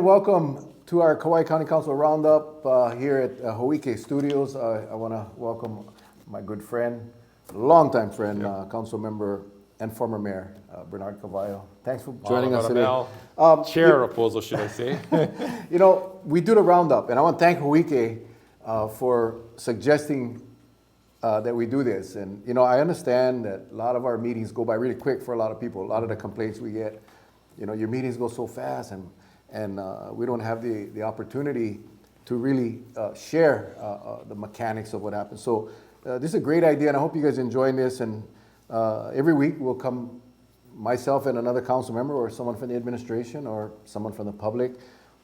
welcome to our Kauai County Council Roundup here at Hawaii Studios. I want to welcome my good friend, longtime friend, Council Member and former Mayor Bernard Cavallo. Thanks for joining us today. Chair Rapozo, should I say? You know, we do the Roundup, and I want to thank Hawaii for suggesting that we do this. And, you know, I understand that a lot of our meetings go by really quick for a lot of people. A lot of the complaints we get, you know, your meetings go so fast, and we don't have the opportunity to really share the mechanics of what happens. So this is a great idea, and I hope you guys enjoying this. And every week will come myself and another council member or someone from the administration or someone from the public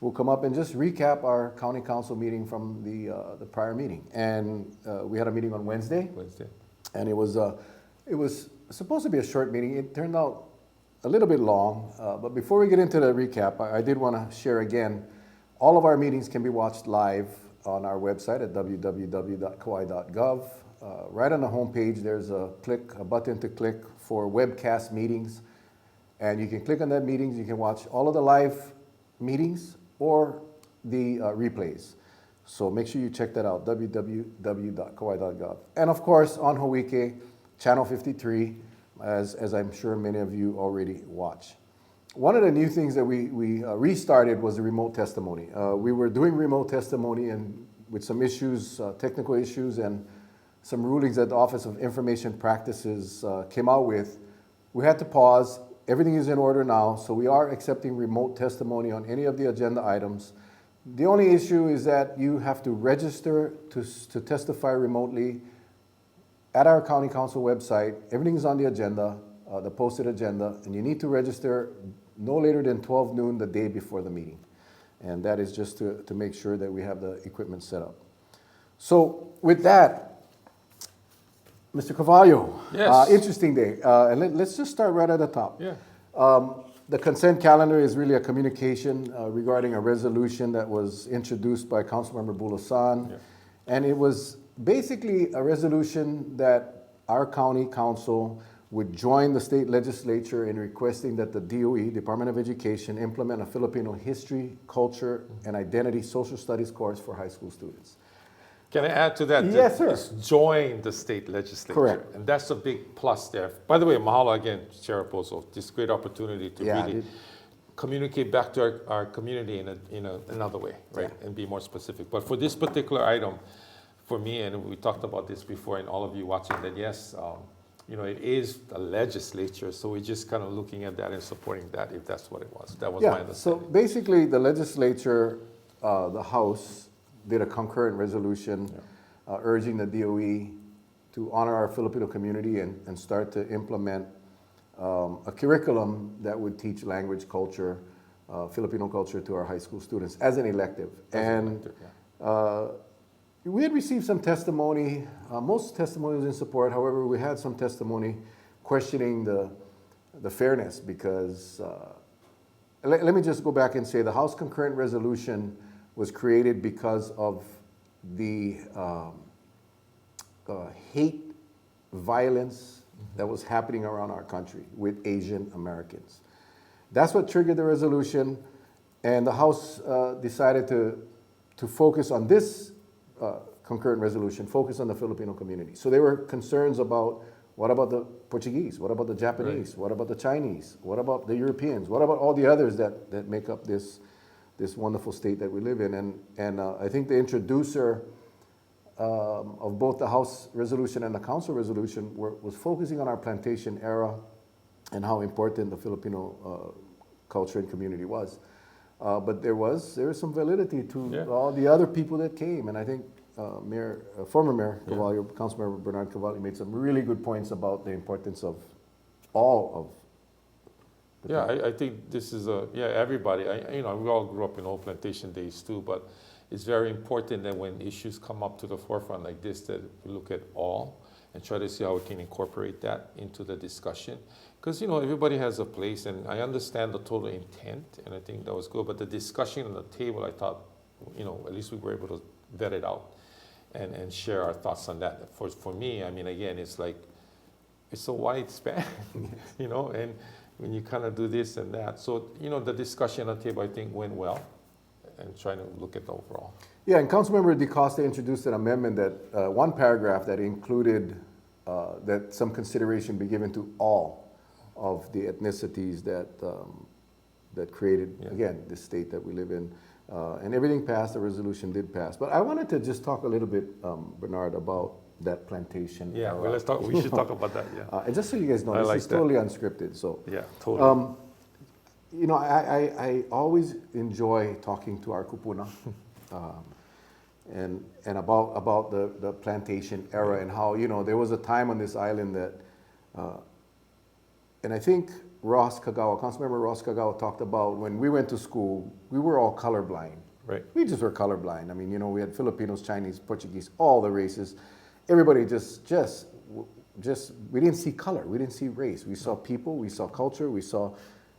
will come up and just recap our county council meeting from the prior meeting. And we had a meeting on Wednesday. And it was supposed to be a short meeting. It turned out a little bit long, but before we get into the recap, I did want to share again, all of our meetings can be watched live on our website at www.kauai.gov. Right on the homepage, there's a button to click for webcast meetings, and you can click on that meetings. You can watch all of the live meetings or the replays. So make sure you check that out, www.kauai.gov. And of course, on Hawaii, Channel 53, as I'm sure many of you already watch. One of the new things that we restarted was the remote testimony. We were doing remote testimony and with some issues, technical issues, and some rulings that the Office of Information Practices came out with. We had to pause. Everything is in order now, so we are accepting remote testimony on any of the agenda items. The only issue is that you have to register to testify remotely at our county council website. Everything is on the agenda, the posted agenda, and you need to register no later than 12 noon the day before the meeting. And that is just to make sure that we have the equipment set up. So with that, Mr. Cavallo, Yes. Interesting day. And let's just start right at the top. Yeah. The consent calendar is really a communication regarding a resolution that was introduced by Councilmember Bulasan. Yeah. And it was basically a resolution that our county council would join the state legislature in requesting that the DOE, Department of Education, implement a Filipino history, culture, and identity social studies course for high school students. Can I add to that? Yes, sir. It's join the state legislature. Correct. And that's a big plus there. By the way, mahalo again, Chair Rapozo. This great opportunity to really communicate back to our community in another way, right? Yeah. And be more specific. But for this particular item, for me, and we talked about this before, and all of you watching, that yes, you know, it is the legislature, so we're just kind of looking at that and supporting that, if that's what it was. That was my understanding. So basically, the legislature, the House, did a concurrent resolution urging the DOE to honor our Filipino community and start to implement a curriculum that would teach language, culture, Filipino culture to our high school students as an elective. We had received some testimony, most testimonies in support. However, we had some testimony questioning the fairness because, let me just go back and say the House concurrent resolution was created because of the hate, violence that was happening around our country with Asian Americans. That's what triggered the resolution, and the House decided to focus on this concurrent resolution, focus on the Filipino community. So there were concerns about what about the Portuguese, what about the Japanese, Right. what about the Chinese, what about the Europeans, what about all the others that make up this wonderful state that we live in. And I think the introducer of both the House resolution and the Council resolution was focusing on our plantation era and how important the Filipino culture and community was. But there was some validity to all the other people that came. And I think former Mayor Cavallo, Councilmember Bernard Cavallo, made some really good points about the importance of all of I think this is everybody. We all grew up in old plantation days too, but it's very important that when issues come up to the forefront like this, that we look at all and try to see how we can incorporate that into the discussion. Because, you know, everybody has a place, and I understand the total intent, and I think that was good, but the discussion on the table, I thought, you know, at least we were able to vet it out and share our thoughts on that. For me, I mean, again, it's like, it's a wide span, you know, and when you kind of do this and that. So, you know, the discussion on the table, I think, went well. and trying to look at the overall. Yeah, and Councilmember DeCosta introduced an amendment that, one paragraph that included that some consideration be given to all of the ethnicities that created, Yeah. again, the state that we live in. And everything passed, the resolution did pass. But I wanted to just talk a little bit, Bernard, about that plantation. Yeah, era. well, let's talk. We should talk about that. Yeah. And just so you guys know, I this like is that. totally unscripted. So, Yeah, totally. you know, I always enjoy talking to our kupuna and about the plantation era and how, you know, there was a time on this island that, and I think Ross Kagawa, Councilmember Ross Kagawa talked about when we went to school, we were all colorblind. Right. We just were colorblind. I mean, you know, we had Filipinos, Chinese, Portuguese, all the races. Everybody just we didn't see color, we didn't see race. We saw people, we saw culture, we saw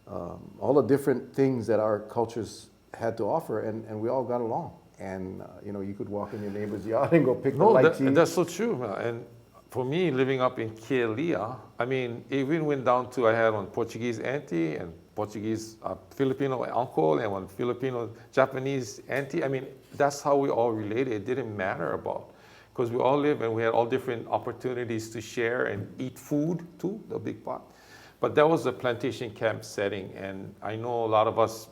all the different things that our cultures had to offer, and we all got along. And you know, you could walk in your neighbor's yard and go pick the lychee. That's so true, man. And for me, living up in Kealia, I mean, even went down to, I had one Portuguese auntie and Portuguese Filipino uncle and one Filipino Japanese auntie. I mean, that's how we all related. It didn't matter about, because we all live and we had all different opportunities to share and eat food too, the big pot. But that was a plantation camp setting, and I know a lot of us,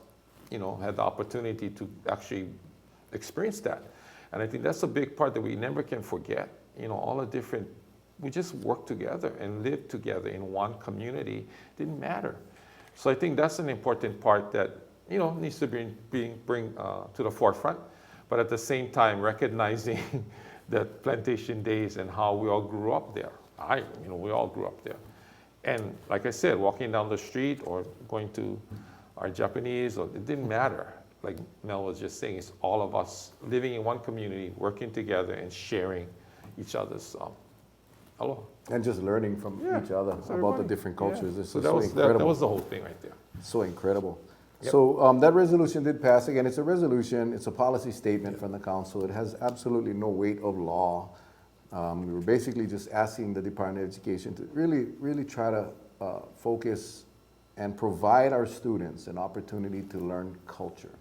you know, had the opportunity to actually experience that. And I think that's a big part that we never can forget. You know, all the different, we just worked together and lived together in one community. Didn't matter. So I think that's an important part that, you know, needs to bring to the forefront. But at the same time, recognizing that plantation days and how we all grew up there. We all grew up there. And like I said, walking down the street or going to our Japanese, or it didn't matter. Like Mel was just saying, it's all of us living in one community, working together and sharing each other's aloha. And just learning from each other about the different cultures. Yeah. It's So so incredible. that was the whole thing right there. So incredible. Yep. So that resolution did pass. Again, it's a resolution. It's a policy statement from the council. It has absolutely no weight of law. We were basically just asking the Department of Education to really try to focus and provide our students an opportunity to learn culture.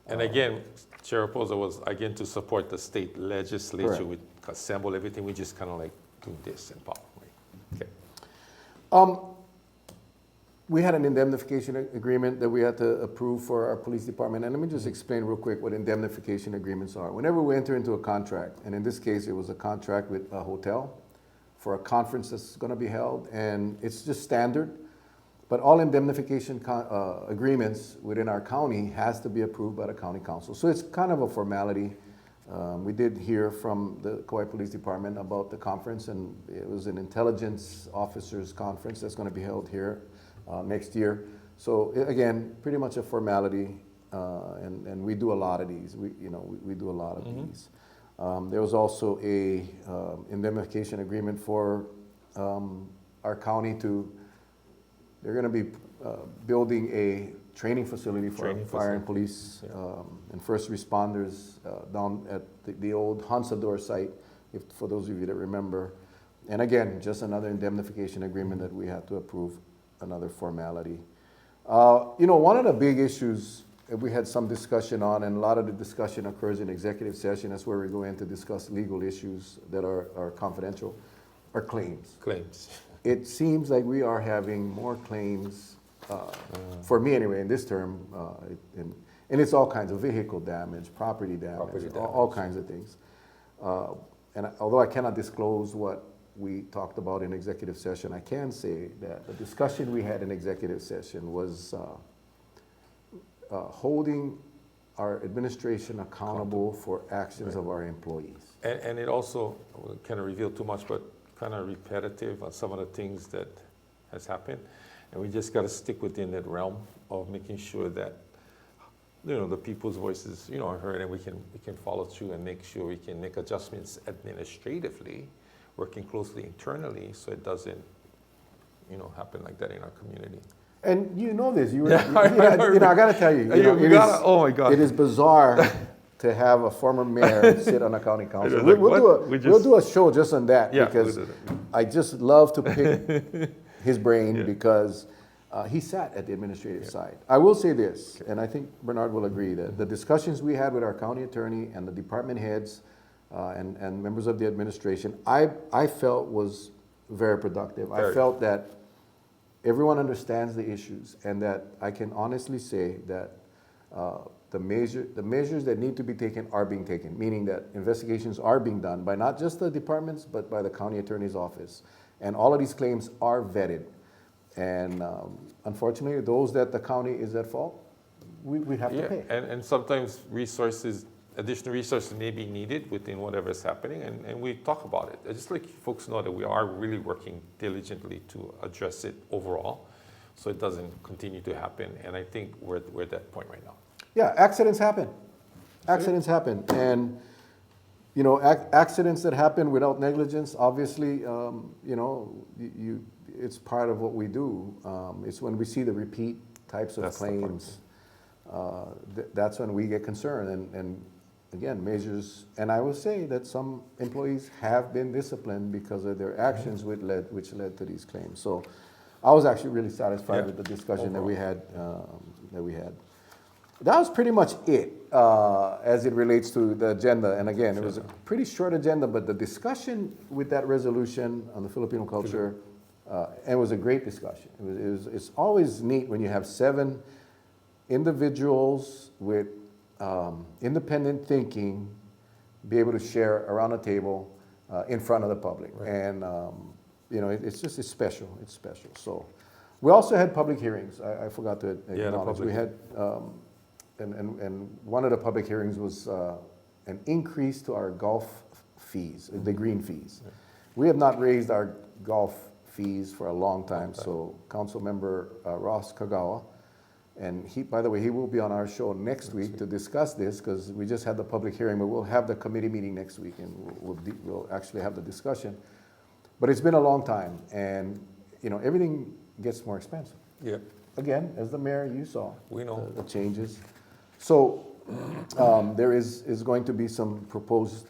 And again, Chair Rapozo was again to support the state legislature. Correct. We assemble everything. We just kind of like do this and pop. Okay. We had an indemnification agreement that we had to approve for our police department. And let me just explain real quick what indemnification agreements are. Whenever we enter into a contract, and in this case, it was a contract with a hotel for a conference that's going to be held, and it's just standard. But all indemnification agreements within our county has to be approved by the county council. So it's kind of a formality. We did hear from the Kauai Police Department about the conference, and it was an intelligence officers conference that's going to be held here next year. So again, pretty much a formality, and we do a lot of these. We do a lot of these. There was also a indemnification agreement for our county to. They're going to be building a training facility for fire and police and first responders down at the old Hansador site, for those of you that remember. And again, just another indemnification agreement that we had to approve, another formality. One of the big issues that we had some discussion on, and a lot of the discussion occurs in executive session, that's where we go in to discuss legal issues that are confidential, are claims. Claims. It seems like we are having more claims, for me anyway, in this term, and it's all kinds of vehicle damage, property damage, all kinds of things. And although I cannot disclose what we talked about in executive session, I can say that the discussion we had in executive session was holding our administration accountable for actions of our employees. And it also kind of revealed too much, but kind of repetitive on some of the things that has happened. And we just got to stick within that realm of making sure that, the people's voices, are heard, and we can follow through and make sure we can make adjustments administratively, working closely internally, so it doesn't, happen like that in our community. And you know this, I got to tell you, oh my God, it is bizarre to have a former mayor sit on a county council. We'll do a show just on that, because I just love to pick his brain, because he sat at the administrative side. I will say this, and I think Bernard will agree, that the discussions we had with our county attorney and the department heads and members of the administration, I felt was very productive. I felt that everyone understands the issues, and that I can honestly say that the measures that need to be taken are being taken, meaning that investigations are being done by not just the departments, but by the county attorney's office. And all of these claims are vetted. And unfortunately, those that the county is at fault, we have to pay. And sometimes additional resources may be needed within whatever is happening, and we talk about it. Just like folks know that we are really working diligently to address it overall, so it doesn't continue to happen. And I think we're at that point right now. Yeah, accidents happen. Accidents happen. And, you know, accidents that happen without negligence, obviously, you know, it's part of what we do. It's when we see the repeat types of claims, that's when we get concerned. And again, measures, and I will say that some employees have been disciplined because of their actions which led to these claims. So I was actually really satisfied with the discussion that we had. That was pretty much it as it relates to the agenda. And again, it was a pretty short agenda, but the discussion with that resolution on the Filipino culture, and it was a great discussion. It's always neat when you have 7 individuals with independent thinking be able to share around a table in front of the public. Right. And, you know, it's special. It's special. So we also had public hearings. I forgot to acknowledge. We had, and one of the public hearings was an increase to our golf fees, the green fees. Yeah. We have not raised our golf fees for a long time. So Council Member Ross Kagawa, and he, by the way, he will be on our show next week to discuss this, because we just had the public hearing, but we'll have the committee meeting next week, and we'll actually have the discussion. But it's been a long time, and you know, everything gets more expensive. Yeah. Again, as the mayor, you saw. We know the changes. So there is going to be some proposed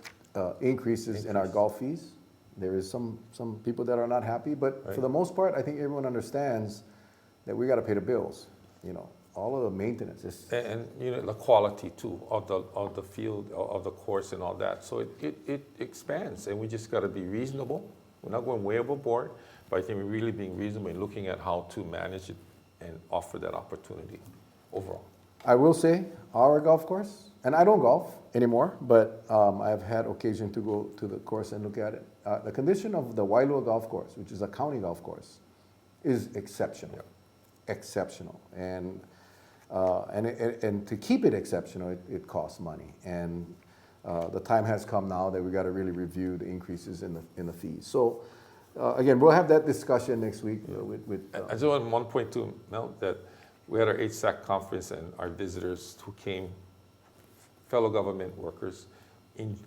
increases in our golf fees. There is some people that are not happy, but for the most part, I think everyone understands that we got to pay the bills. You know, all of the maintenance is, and you know, the quality too of the field, of the course, and all that. So it expands, and we just got to be reasonable. We're not going way overboard, but I think we're really being reasonable in looking at how to manage it and offer that opportunity overall. I will say our golf course, and I don't golf anymore, but I've had occasion to go to the course and look at it. The condition of the Wailua golf course, which is a county golf course, is exceptional. Yeah. Exceptional. And to keep it exceptional, it costs money. And the time has come now that we got to really review the increases in the fees. So again, we'll have that discussion next week. I just want one point to note that we had our HSAC conference, and our visitors who came, fellow government workers,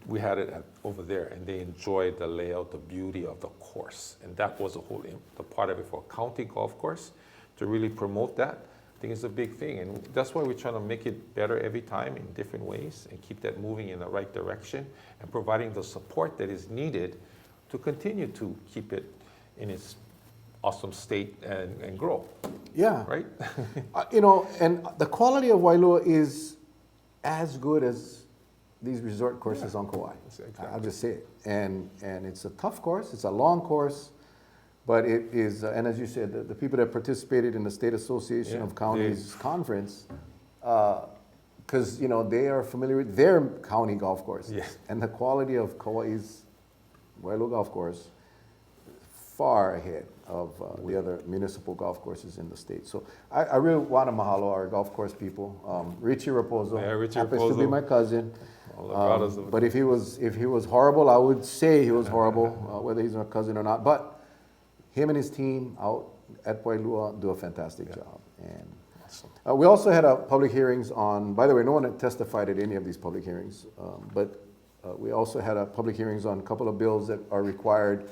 we had it over there, and they enjoyed the layout, the beauty of the course. And that was the part of it for a county golf course. To really promote that, I think it's a big thing. And that's why we're trying to make it better every time in different ways and keep that moving in the right direction and providing the support that is needed to continue to keep it in its awesome state and grow. Yeah. Right? You know, and the quality of Wailua is as good as these resort courses on Kauai. Exactly. I'll just say it. And it's a tough course. It's a long course. But it is, and as you said, the people that participated in the State Association of Counties conference, because you know they are familiar with their county golf courses, and the quality of Kauai's Wailua golf course far ahead of the other municipal golf courses in the state. So I really want to mahalo our golf course people. Richie Rapozo happens to be my cousin. But if he was horrible, I would say he was horrible, whether he's my cousin or not. But him and his team out at Wailua do a fantastic job. And we also had public hearings on, by the way, no one had testified at any of these public hearings, but we also had public hearings on a couple of bills that are required,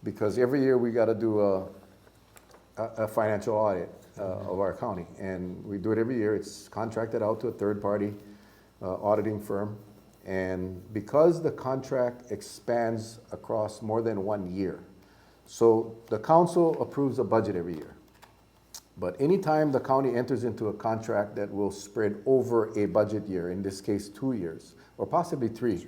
because every year we got to do a financial audit of our county. And we do it every year. It's contracted out to a third-party auditing firm. And because the contract expands across more than 1 year, so the council approves a budget every year. But anytime the county enters into a contract that will spread over a budget year, in this case 2 years, or possibly 3,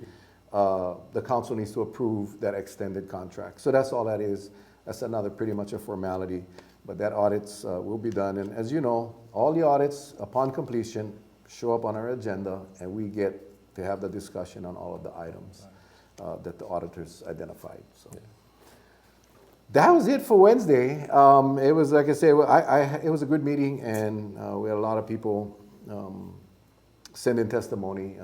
the council needs to approve that extended contract. So that's all that is. That's another pretty much a formality, but that audits will be done. And as you know, all the audits upon completion show up on our agenda, and we get to have the discussion on all of the items that the auditors identified. So. Yeah. That was it for Wednesday. It was, like I said, it was a good meeting, and we had a lot of people send in testimony,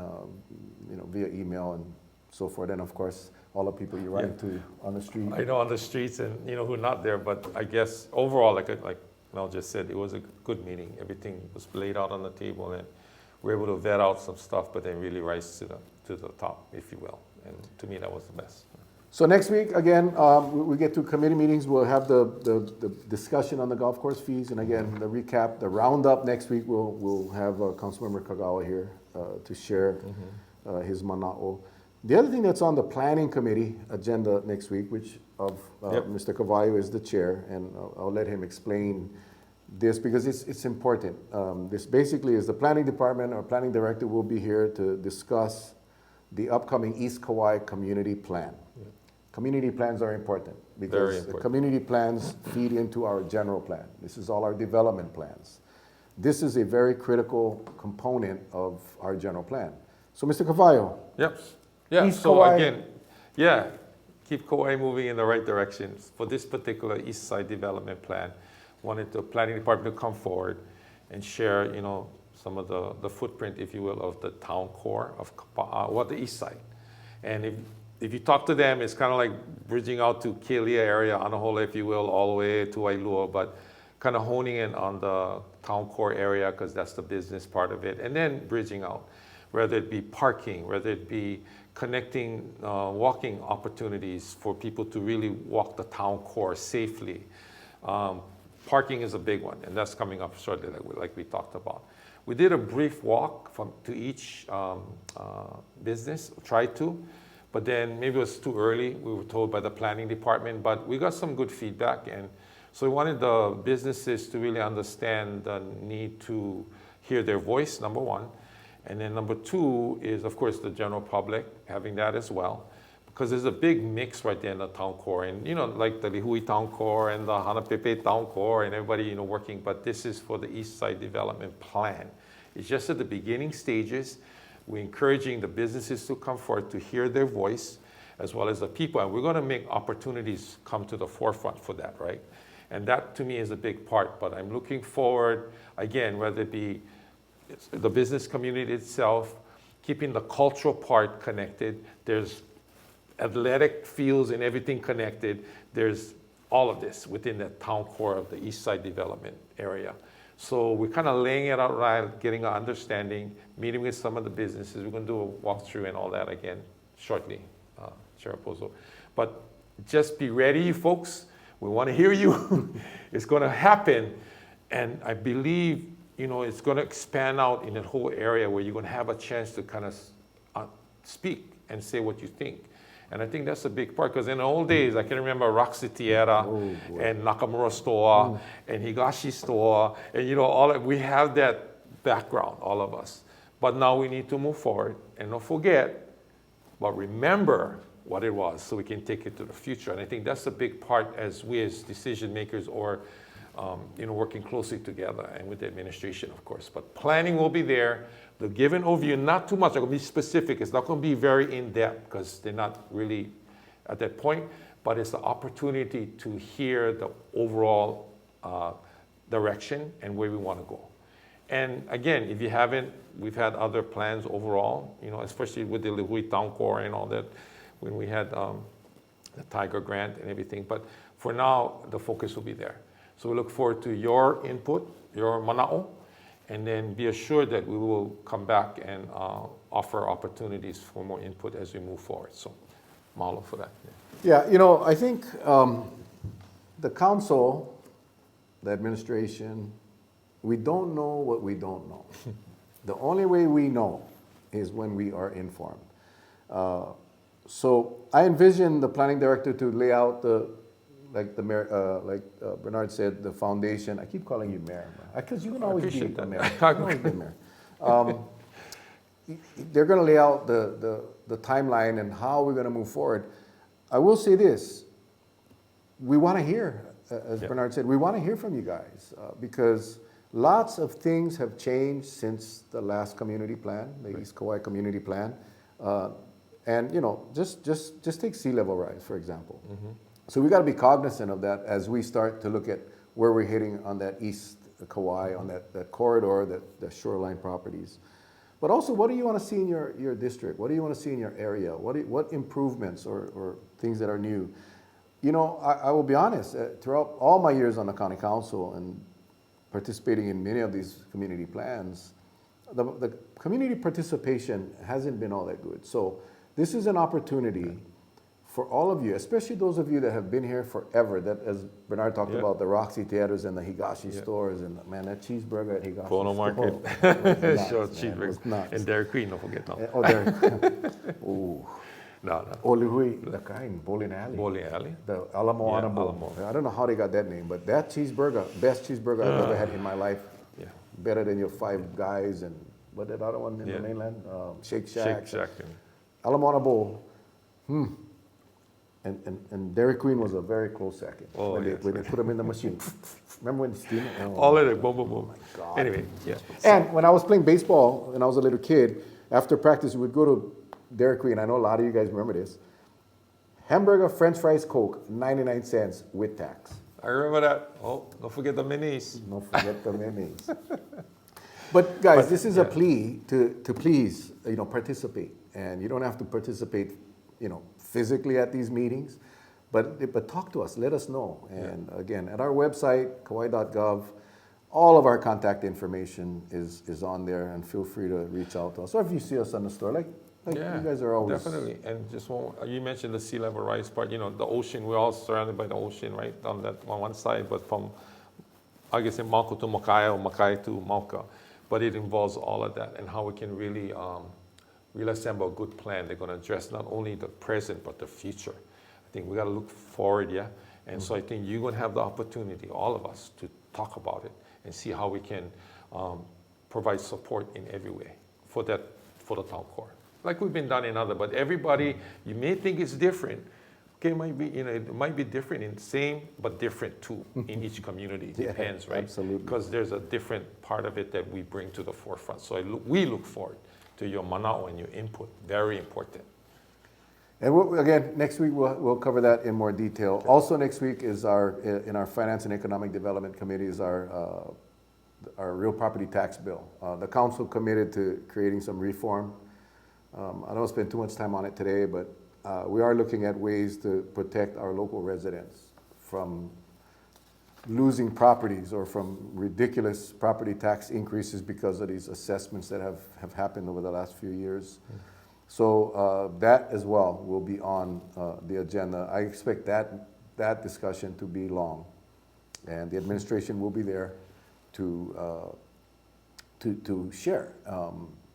via email and so forth. And of course, all the people you run into on the street. I know on the streets, and who are not there, but I guess overall, like Mel just said, it was a good meeting. Everything was laid out on the table, and we were able to vet out some stuff, but then really rise to the top, if you will. And to me, that was the best. So next week, again, we get to committee meetings. We'll have the discussion on the golf course fees, and again, the recap, the roundup next week. We'll have Councilmember Kagawa here to share his mana'o. The other thing that's on the planning committee agenda next week, which of Mr. Cavallo is the chair, and I'll let him explain this because it's important. This basically is the planning department. Our planning director will be here to discuss the upcoming East Kauai community plan. Community plans are important because the community plans feed into our general plan. This is all our development plans. This is a very critical component of our general plan. So, Mr. Cavallo. Yep. Yeah. East so Kauai. again, keep Kauai moving in the right direction. For this particular East Side development plan, wanted the planning department to come forward and share, some of the footprint, if you will, of the town core of the East Side. And if you talk to them, it's kind of like bridging out to Kelia area, Anahola, if you will, all the way to Wailua, but kind of honing in on the town core area because that's the business part of it, and then bridging out, whether it be parking, whether it be connecting walking opportunities for people to really walk the town core safely. Parking is a big one, and that's coming up shortly, like we talked about. We did a brief walk to each business, tried to, but then maybe it was too early. We were told by the planning department, but we got some good feedback. And so we wanted the businesses to really understand the need to hear their voice, number one. And then number two is, of course, the general public, having that as well. Because there's a big mix right there in the town core. And, like the Lihui town core and the Hanapepe town core and everybody, working. But this is for the East Side Development Plan. It's just at the beginning stages. We're encouraging the businesses to come forward to hear their voice, as well as the people. And we're going to make opportunities come to the forefront for that, right? And that, to me, is a big part. But I'm looking forward, again, whether it be the business community itself, keeping the cultural part connected. There's athletic fields and everything connected. There's all of this within the town core of the East Side Development area. So we're kind of laying it out right, getting an understanding, meeting with some of the businesses. We're going to do a walkthrough and all that again shortly, Chair Rapozo. But just be ready, folks. We want to hear you. It's going to happen. And I believe, it's going to expand out in that whole area where you're going to have a chance to kind of speak and say what you think. And I think that's a big part, because in the old days, I can remember Roxy Tierra and Nakamura store and Higashi store, and we have that background, all of us. But now we need to move forward and not forget, but remember what it was so we can take it to the future. And I think that's a big part as we as decision makers or working closely together and with the administration, of course. But planning will be there. The given overview, not too much. I'm going to be specific. It's not going to be very in-depth because they're not really at that point. But it's the opportunity to hear the overall direction and where we want to go. And again, if you haven't, we've had other plans overall, especially with the Lihui Town Core and all that, when we had the Tiger Grant and everything. But for now, the focus will be there. So we look forward to your input, your mana'o, and then be assured that we will come back and offer opportunities for more input as we move forward. So, mahalo for that. Yeah, I think the council, the administration, we don't know what we don't know. The only way we know is when we are informed. So I envision the planning director to lay out like the mayor, Bernard said, the foundation. I keep calling you mayor, because you can always be appreciate the that. mayor. You can always be mayor. They're going to lay out the timeline and how we're going to move forward. I will say this: we want to hear, as Bernard said, we want to hear from you guys because lots of things have changed since the last community plan, the East Kauai Community Plan. And just take sea level rise, for example. Mm-hmm. So we got to be cognizant of that as we start to look at where we're hitting on that East Kauai, on that corridor, the shoreline properties. But also, what do you want to see in your district? What do you want to see in your area? What improvements or things that are new? I will be honest, throughout all my years on the county council and participating in many of these community plans, the community participation hasn't been all that good. So this is an opportunity for all of you, especially those of you that have been here forever, that as Bernard talked about, the Roxy Theaters and the Higashi stores, and man, that cheeseburger at Higashi Bono Market. Sure, cheeseburger. And Dairy Queen, don't forget that. Oh, Dairy Queen. Ooh. No. Olihui, the kind, Bowling Alley. Bowling Alley. The Alamo Honorable. Alamo. I don't know how they got that name, but that cheeseburger, best cheeseburger I've ever had in my life. Yeah. Better than your Five Guys and what that other one in the mainland? Shake Shack. Shake Shack. Alamo Honorable. And Dairy Queen was a very close second when they put them in the machine. Remember when the steam? All of it, boom, boom, boom. Oh my God. Anyway, yeah. And when I was playing baseball, when I was a little kid, after practice, we would go to Dairy Queen. I know a lot of you guys remember this. Hamburger, French fries, Coke, 99 cents with tax. I remember that. Oh, don't forget the minis. Don't forget the minis. But guys, this is a plea to please, participate. And you don't have to participate, physically at these meetings, but talk to us, let us know. And again, at our website, kauai.gov, all of our contact information is on there, and feel free to reach out to us. Or if you see us on the store, like you guys are always... Definitely, and you mentioned the sea level rise part, the ocean, we're all surrounded by the ocean, right, on one side, but from, I guess, in Mauka to Makai or Makai to Mauka, but it involves all of that and how we can really assemble a good plan. They're going to address not only the present, but the future. I think we got to look forward, And so I think you're going to have the opportunity, all of us, to talk about it and see how we can provide support in every way for the town core. Like we've been done in other, but everybody, you may think it's different. Okay, it might be different in same, but different too in each community. Depends, right? Absolutely. Because there's a different part of it that we bring to the forefront. So we look forward to your manao and your input. Very important. And again, next week we'll cover that in more detail. Also next week is in our Finance and Economic Development Committee is our real property tax bill. The council committed to creating some reform. I don't want to spend too much time on it today, but we are looking at ways to protect our local residents from losing properties or from ridiculous property tax increases because of these assessments that have happened over the last few years. So that as well will be on the agenda. I expect that discussion to be long, and the administration will be there to share.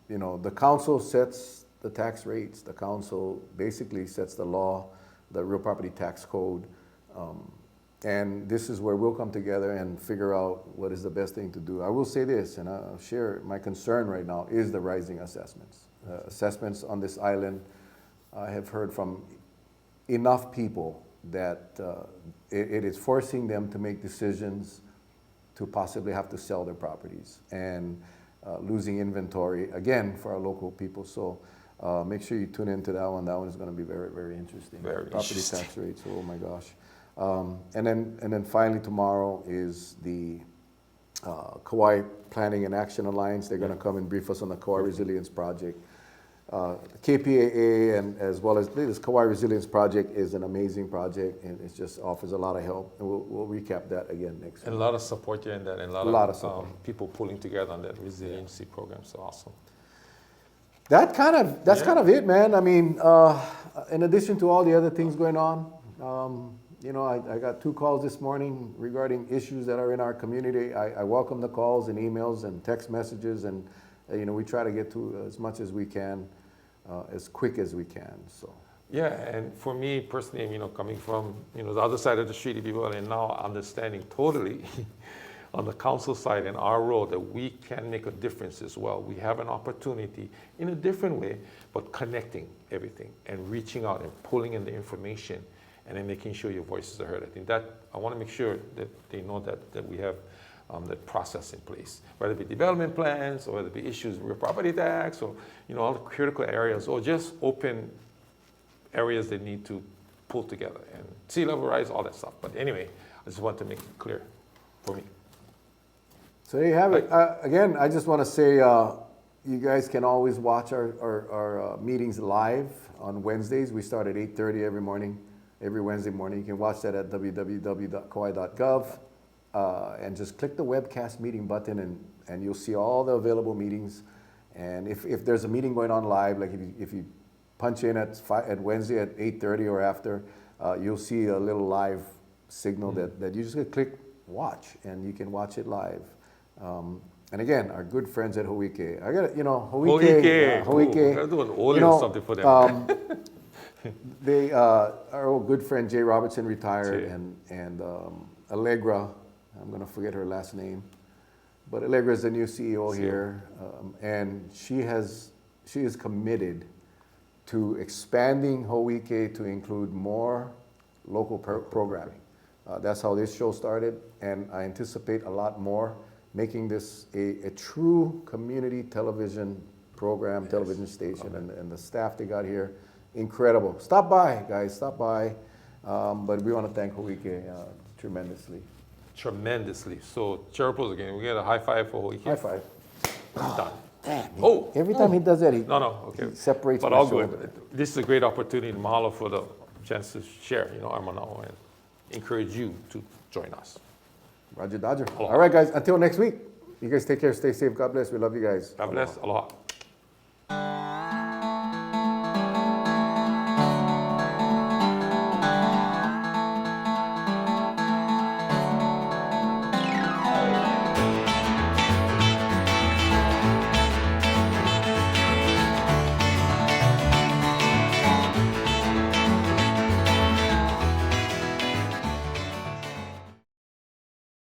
The council sets the tax rates. The council basically sets the law, the real property tax code. And this is where we'll come together and figure out what is the best thing to do. I will say this, and I'll share my concern right now, is the rising assessments. Assessments on this island, I have heard from enough people that it is forcing them to make decisions to possibly have to sell their properties and losing inventory, again, for our local people. So make sure you tune into that one. That one is going to be very, very interesting. Very property interesting. tax rates, oh my gosh. And then finally tomorrow is the Kauai Planning and Action Alliance. They're going to come and brief us on the Kauai Resilience Project. KPAA and as well as this Kauai Resilience Project is an amazing project, and it just offers a lot of help. And we'll recap that again next week. And a lot of support here in that, and a lot of people pulling together on that resiliency program. So awesome. That's kind of it, man. I mean, in addition to all the other things going on, I got 2 calls this morning regarding issues that are in our community. I welcome the calls and emails and text messages, and we try to get to as much as we can, as quick as we can. So Yeah, and for me personally, you know, coming from, you know, the other side of the street, if you will, and now understanding totally on the council side and our role that we can make a difference as well. We have an opportunity in a different way, but connecting everything and reaching out and pulling in the information and then making sure your voices are heard. I think that, I want to make sure that they know that we have that process in place, whether it be development plans or whether it be issues with property tax or, you know, all the critical areas or just open areas that need to pull together and sea level rise, all that stuff. But anyway, I just want to make it clear for me. So there you have it. Again, I just want to say you guys can always watch our meetings live on Wednesdays. We start at 8:30 every morning, every Wednesday morning. You can watch that at www.kauai.gov and just click the webcast meeting button and you'll see all the available meetings. And if there's a meeting going on live, like if you punch in at Wednesday at 8:30 or after, you'll see a little live signal that you just click watch and you can watch it live. And again, our good friends at Ho'ike. I got, you know, Ho'ike. Gotta do an oil or something for them. They, our old good friend Jay Robertson retired, Jay. and Allegra, I'm gonna forget her last name, but Allegra is the new CEO here, and she is committed to expanding Ho'ike to include more local programming. That's how this show started, and I anticipate a lot more, making this a true community television program, television station, and the staff they got here, incredible. Stop by, guys, stop by. But we want to thank Ho'ike tremendously. Tremendously. So, Rapozo again, we get a high five for Ho'ike. High five. Done. Damn. Oh. Every time he does that, he Okay. separates But my all shoulder. good. This is a great opportunity, mahalo for the chance to share, you know, Armanao, and encourage you to join us. Roger Dodger. All right, guys, until next week. You guys take care, stay safe. God bless. We love you guys. God bless. Aloha.